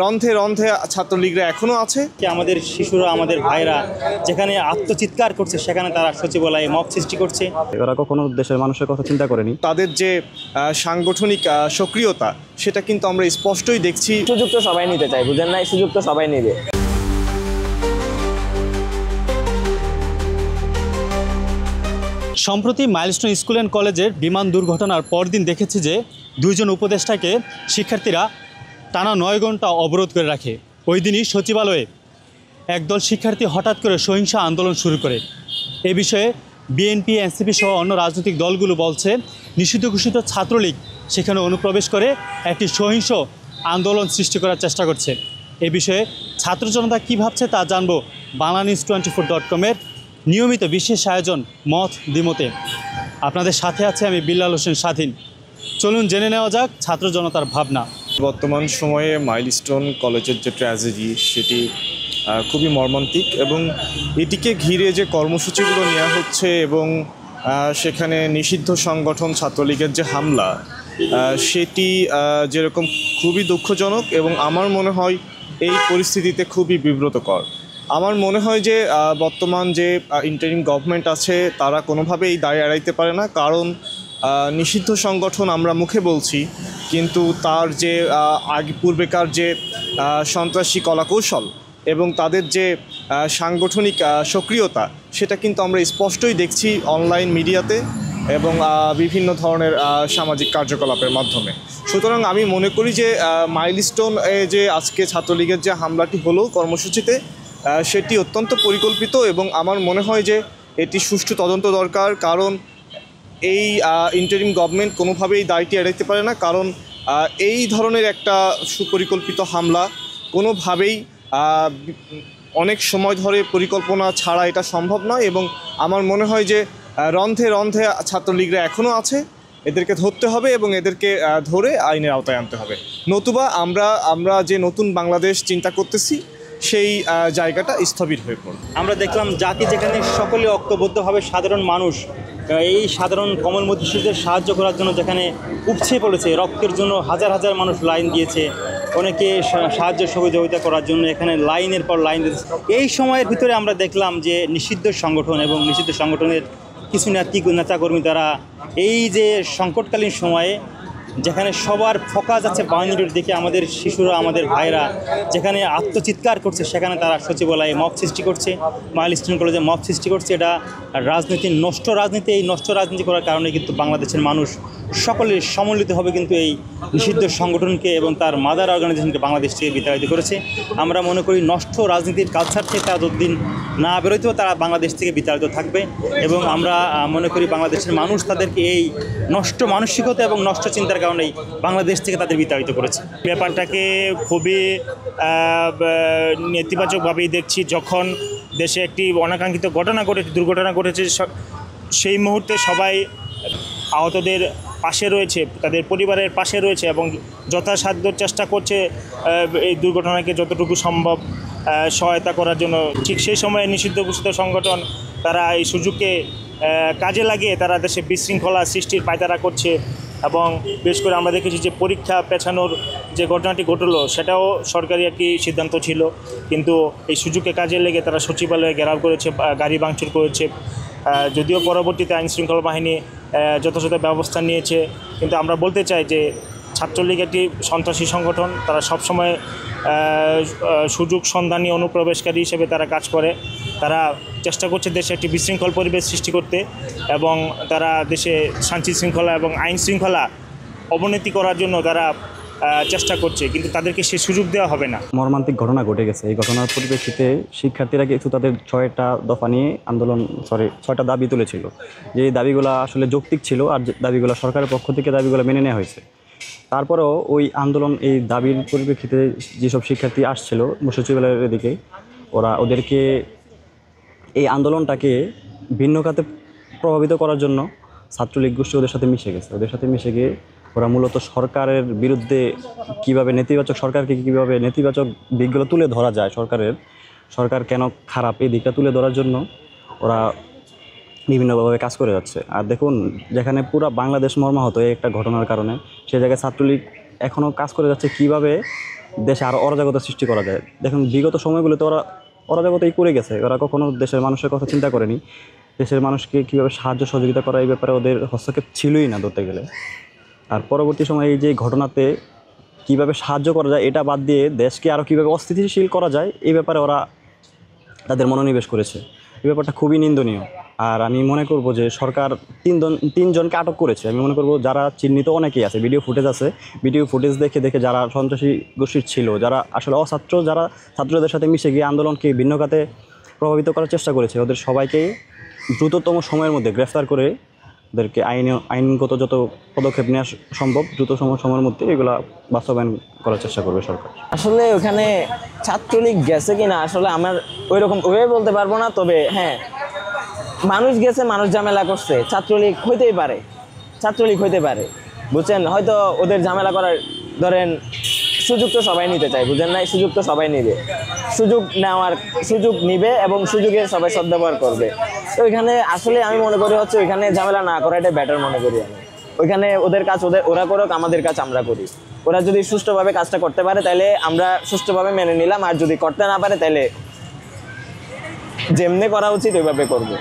রন্ধে রন্ধে ছাত্রলীগরা এখনও আছে। আমাদের শিশুরা, আমাদের ভাইরা যেখানে আত্মচিৎকার করছে সেখানে তারা সচিবালয়ে মব সৃষ্টি করছে। এরা কখনো দেশের মানুষের কথা চিন্তা করেনি। তাদের যে সাংগঠনিক সক্রিয়তা সেটা কিন্তু আমরা স্পষ্টই দেখছি। সুযোগ তো সবাই নিতে চায়, বুঝেন না? এই সুযোগ তো সবাই নেবে। সম্প্রতি মাইলস্টোন স্কুল অ্যান্ড কলেজের বিমান দুর্ঘটনার পরদিন দেখেছি যে দুইজন উপদেষ্টাকে শিক্ষার্থীরা টানা 9 ঘন্টা অবরোধ করে রাখে। ওই দিনই সচিবালয়ে একদল শিক্ষার্থী হঠাৎ করে সহিংস আন্দোলন শুরু করে। এ বিষয়ে বিএনপি, এনসিপি সহ অন্য রাজনৈতিক দলগুলো বলছে নিষিদ্ধ ঘোষিত ছাত্রলীগ সেখানে অনুপ্রবেশ করে একটি সহিংস আন্দোলন সৃষ্টি করার চেষ্টা করছে। এ বিষয়ে ছাত্র জনতা কী ভাবছে তা জানবো banglanews24.com-এর নিয়মিত বিশেষ আয়োজন মত দ্বিমতে। আপনাদের সাথে আছে আমি বিল্লাল হোসেন স্বাধীন। চলুন জেনে নেওয়া যাক ছাত্র জনতার ভাবনা। বর্তমান সময়ে মাইলস্টোন কলেজের যে ট্র্যাজেডি সেটি খুবই মর্মান্তিক, এবং এটিকে ঘিরে যে কর্মসূচিগুলো নেওয়া হচ্ছে এবং সেখানে নিষিদ্ধ সংগঠন ছাত্রলীগের যে হামলা সেটি যেরকম খুবই দুঃখজনক, এবং আমার মনে হয় এই পরিস্থিতিতে খুবই বিব্রতকর। আমার মনে হয় যে বর্তমান যে ইন্টারিম গভর্নমেন্ট আছে তারা কোনোভাবেই এই দায় এড়াইতে পারে না, কারণ নিষিদ্ধ সংগঠন আমরা মুখে বলছি, কিন্তু তার যে পূর্বেকার যে সন্ত্রাসী কলাকৌশল এবং তাদের যে সাংগঠনিক সক্রিয়তা সেটা কিন্তু আমরা স্পষ্টই দেখছি অনলাইন মিডিয়াতে এবং বিভিন্ন ধরনের সামাজিক কার্যকলাপের মাধ্যমে। সুতরাং আমি মনে করি যে মাইলস্টোন যে আজকে ছাত্রলীগের যে হামলাটি হলো কর্মসূচিতে সেটি অত্যন্ত পরিকল্পিত, এবং আমার মনে হয় যে এটি সুষ্ঠু তদন্ত দরকার, কারণ এই ইন্টারিম গভর্নমেন্ট কোনোভাবেই দায়টি এড়াইতে পারে না, কারণ এই ধরনের একটা সুপরিকল্পিত হামলা কোনোভাবেই অনেক সময় ধরে পরিকল্পনা ছাড়া এটা সম্ভব নয়। এবং আমার মনে হয় যে রন্ধে রন্ধে ছাত্রলীগরা এখনও আছে, এদেরকে ধরতে হবে এবং এদেরকে ধরে আইনের আওতায় আনতে হবে, নতুবা আমরা যে নতুন বাংলাদেশ চিন্তা করতেছি সেই জায়গাটা স্থবির হয়ে পড়বে। আমরা দেখলাম জাতি যেখানে সকলে ঐক্যবদ্ধভাবে সাধারণ মানুষ এই সাধারণ কোমলমতি শিশুদের সাহায্য করার জন্য যেখানে উপচে পড়েছে, রক্তের জন্য হাজার হাজার মানুষ লাইন দিয়েছে, অনেকে সাহায্য সহযোগিতা করার জন্য এখানে লাইনের পর লাইন দিয়েছে। এই সময়ের ভিতরে আমরা দেখলাম যে নিষিদ্ধ সংগঠন এবং নিষিদ্ধ সংগঠনের কিছু নেতাকর্মী তারা এই যে সংকটকালীন সময়ে যেখানে সবার ফোকাস আছে বাহিনীর দিকে, আমাদের শিশুরা, আমাদের ভাইরা যেখানে আত্মচিৎকার করছে সেখানে তারা সচিবালয়ে মব সৃষ্টি করছে, মাইলস্টোন কলেজে মব সৃষ্টি করছে। এটা রাজনীতি, নষ্ট রাজনীতি। এই নষ্ট রাজনীতি করার কারণে কিন্তু বাংলাদেশের মানুষ সকলে সম্মিলিত হবে কিন্তু এই নিষিদ্ধ সংগঠনকে এবং তার মাদার অর্গানাইজেশনকে বাংলাদেশ থেকে বিতাড়িত করেছে। আমরা মনে করি নষ্ট রাজনীতির কালচার থেকে তারা যতদিন না বেরোতেও তারা বাংলাদেশ থেকে বিতাড়িত থাকবে, এবং আমরা মনে করি বাংলাদেশের মানুষ তাদেরকে এই নষ্ট মানসিকতা এবং নষ্ট চিন্তার কারণেই বাংলাদেশ থেকে তাদের বিতাড়িত করেছে। ব্যাপারটাকে খুবই নেতিবাচকভাবেই দেখছি। যখন দেশে একটি অনাকাঙ্ক্ষিত দুর্ঘটনা ঘটেছে, সেই মুহূর্তে সবাই আহতদের পাশে রয়েছে, তাদের পরিবারের পাশে রয়েছে এবং যথাসাধ্য চেষ্টা করছে এই দুর্ঘটনাকে যতটুকু সম্ভব সহায়তা করার জন্য। ঠিক সেই সময়ে নিষিদ্ধ ঘোষিত সংগঠন তারা এই সুযোগকে কাজে লাগিয়ে তারা দেশে বিশৃঙ্খলা সৃষ্টির পায়তারা করছে, এবং বিশেষ করে আমরা দেখেছি যে পরীক্ষা পেছানোর যে ঘটনাটি ঘটলো সেটাও সরকারি একটি সিদ্ধান্ত ছিল, কিন্তু এই সুযোগকে কাজে লেগে তারা সচিবালয়ে ঘেরাও করেছে, গাড়ি ভাঙচুর করেছে। যদিও পরবর্তীতে আইনশৃঙ্খলা বাহিনী যথাযথ ব্যবস্থা নিয়েছে, কিন্তু আমরা বলতে চাই যে ছাত্রলীগ একটি সন্ত্রাসী সংগঠন। তারা সবসময় সুযোগ সন্ধানী অনুপ্রবেশকারী হিসেবে তারা কাজ করে। তারা চেষ্টা করছে দেশে একটি বিশৃঙ্খল পরিবেশ সৃষ্টি করতে, এবং তারা দেশে শান্তি শৃঙ্খলা এবং আইন শৃঙ্খলা অবনতি করার জন্য তারা চেষ্টা করছে, কিন্তু তাদেরকে সে সুযোগ দেওয়া হবে না। মর্মান্তিক ঘটনা ঘটে গেছে। এই ঘটনার পরিপ্রেক্ষিতে শিক্ষার্থীরা কিছু তাদের 6টা দফা নিয়ে 6টা দাবি তুলেছিল, যে এই দাবিগুলো আসলে যৌক্তিক ছিল, আর দাবিগুলো সরকারের পক্ষ থেকে দাবিগুলো মেনে নেওয়া হয়েছে। তারপরেও ওই আন্দোলন, এই দাবির পরিপ্রেক্ষিতে যেসব শিক্ষার্থী আসছিল সচিবালয়ের দিকে, ওদেরকে এই আন্দোলনটাকে ভিন্ন খাতে প্রভাবিত করার জন্য ছাত্রলীগ গোষ্ঠী ওদের সাথে মিশে গিয়ে ওরা মূলত সরকারের বিরুদ্ধে কীভাবে সরকারকে কীভাবে নেতিবাচক দিকগুলো তুলে ধরা যায়, সরকার কেন খারাপ এই দিকটা তুলে ধরার জন্য ওরা বিভিন্নভাবে কাজ করে যাচ্ছে। আর দেখুন, যেখানে পুরো বাংলাদেশ মর্মাহত এই একটা ঘটনার কারণে, সে জায়গায় ছাত্রলীগ এখনও কাজ করে যাচ্ছে কীভাবে দেশে আরও অরাজকতা সৃষ্টি করা যায়। দেখুন বিগত সময়গুলোতে ওরা অরাজকতাই করে গেছে, ওরা কখনো দেশের মানুষের কথা চিন্তা করেনি। দেশের মানুষকে কীভাবে সাহায্য সহযোগিতা করা এই ব্যাপারে ওদের হস্তক্ষেপ ছিলই না ধরতে গেলে। আর পরবর্তী সময়ে এই যে ঘটনাতে কীভাবে সাহায্য করা যায় এটা বাদ দিয়ে দেশকে আরও কীভাবে অস্থিতিশীল করা যায় এই ব্যাপারে ওরা তাদের মনোনিবেশ করেছে। এই ব্যাপারটা খুবই নিন্দনীয়। আর আমি মনে করব যে সরকার তিনজনকে আটক করেছে। আমি মনে করব যারা চিহ্নিত অনেকেই আছে, ভিডিও ফুটেজ আছে, ভিডিও ফুটেজ দেখে যারা সন্ত্রাসী গোষ্ঠীর ছিল, যারা আসলে অছাত্র, যারা ছাত্রদের সাথে মিশে গিয়ে আন্দোলনকে ভিন্ন খাতে প্রভাবিত করার চেষ্টা করেছে, ওদের সবাইকে দ্রুততম সময়ের মধ্যে গ্রেফতার করে ওদেরকে আইনগত যত পদক্ষেপ নেওয়া সম্ভব দ্রুততম সময়ের মধ্যে এগুলা বাস্তবায়ন করার চেষ্টা করবে সরকার। আসলে ওখানে ছাত্রলীগ গেছে কিনা আসলে আমার ওই রকম ওভাবে বলতে পারবো না, তবে হ্যাঁ মানুষ গেছে, মানুষ ঝামেলা করছে, ছাত্রলীগ হইতেই পারে, ছাত্রলীগ হইতে পারে, বুঝছেন। হয়তো ওদের ঝামেলা করার ধরেন সুযোগ তো সবাই নিতে চায়, বুঝেন নাই, সুযোগ তো সবাই নিবে, সুযোগ নিবে এবং সুযোগের সবাই সদ্ব্যবহার করবে। তো ওইখানে আসলে আমি মনে করি হচ্ছে ওইখানে ঝামেলা না করা এটা বেটার মনে করি আমি। ওইখানে ওদের কাজ ওরা করুক, আমাদের কাজ আমরা করি। ওরা যদি সুষ্ঠুভাবে কাজটা করতে পারে তাহলে আমরা সুষ্ঠুভাবে মেনে নিলাম, আর যদি করতে না পারে তাহলে যেমনি করা উচিত ওইভাবে করবো।